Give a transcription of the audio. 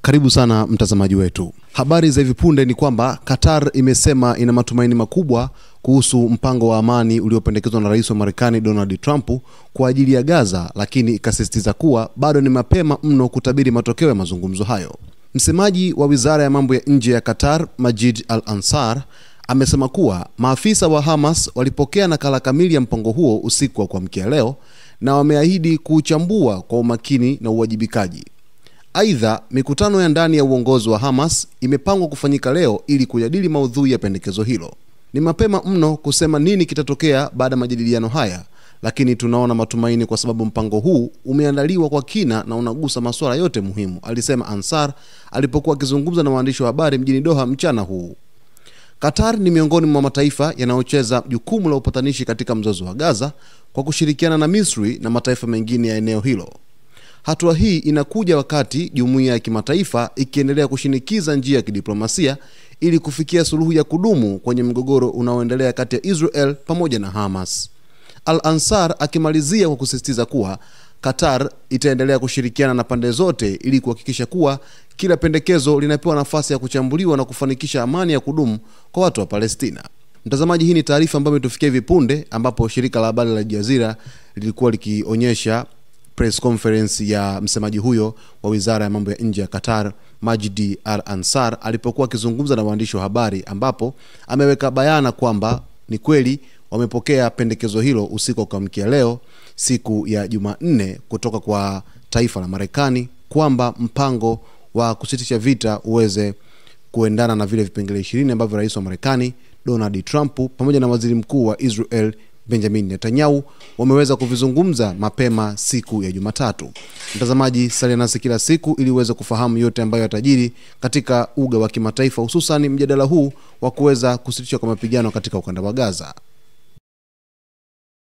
Karibu sana mtazamaji wetu. Habari za hivi punde ni kwamba Qatar imesema ina matumaini makubwa kuhusu mpango wa amani uliopendekezwa na Rais wa Marekani Donald Trump kwa ajili ya Gaza, lakini ikasisitiza kuwa bado ni mapema mno kutabiri matokeo ya mazungumzo hayo. Msemaji wa Wizara ya Mambo ya Nje ya Qatar, Majid Al-Ansar, amesema kuwa maafisa wa Hamas walipokea nakala kamili ya mpango huo usiku wa kuamkia leo na wameahidi kuuchambua kwa umakini na uwajibikaji. Aidha, mikutano ya ndani ya uongozi wa Hamas imepangwa kufanyika leo ili kujadili maudhui ya pendekezo hilo. Ni mapema mno kusema nini kitatokea baada ya majadiliano haya, lakini tunaona matumaini kwa sababu mpango huu umeandaliwa kwa kina na unagusa masuala yote muhimu, alisema Ansar alipokuwa akizungumza na waandishi wa habari mjini Doha mchana huu. Qatar ni miongoni mwa mataifa yanayocheza jukumu la upatanishi katika mzozo wa Gaza kwa kushirikiana na Misri na mataifa mengine ya eneo hilo. Hatua hii inakuja wakati jumuiya ya kimataifa ikiendelea kushinikiza njia ya kidiplomasia ili kufikia suluhu ya kudumu kwenye mgogoro unaoendelea kati ya Israel pamoja na Hamas. Al-Ansar akimalizia kwa kusisitiza kuwa Qatar itaendelea kushirikiana na pande zote ili kuhakikisha kuwa kila pendekezo linapewa nafasi ya kuchambuliwa na kufanikisha amani ya kudumu kwa watu wa Palestina. Mtazamaji, hii ni taarifa ambayo imetufikia hivi punde, ambapo shirika la habari la Al Jazeera lilikuwa likionyesha press conference ya msemaji huyo wa Wizara ya Mambo ya Nje ya Qatar, Majid Al-Ansar, alipokuwa akizungumza na waandishi wa habari, ambapo ameweka bayana kwamba ni kweli wamepokea pendekezo hilo usiku wa kuamkia leo, siku ya Jumanne, kutoka kwa taifa la Marekani, kwamba mpango wa kusitisha vita uweze kuendana na vile vipengele 20 ambavyo Rais wa Marekani Donald Trump pamoja na Waziri Mkuu wa Israel Benjamin Netanyahu wameweza kuvizungumza mapema siku ya Jumatatu. Mtazamaji, salia nasi kila siku ili uweze kufahamu yote ambayo yatajiri katika uga wa kimataifa, hususan mjadala huu wa kuweza kusitishwa kwa mapigano katika ukanda wa Gaza.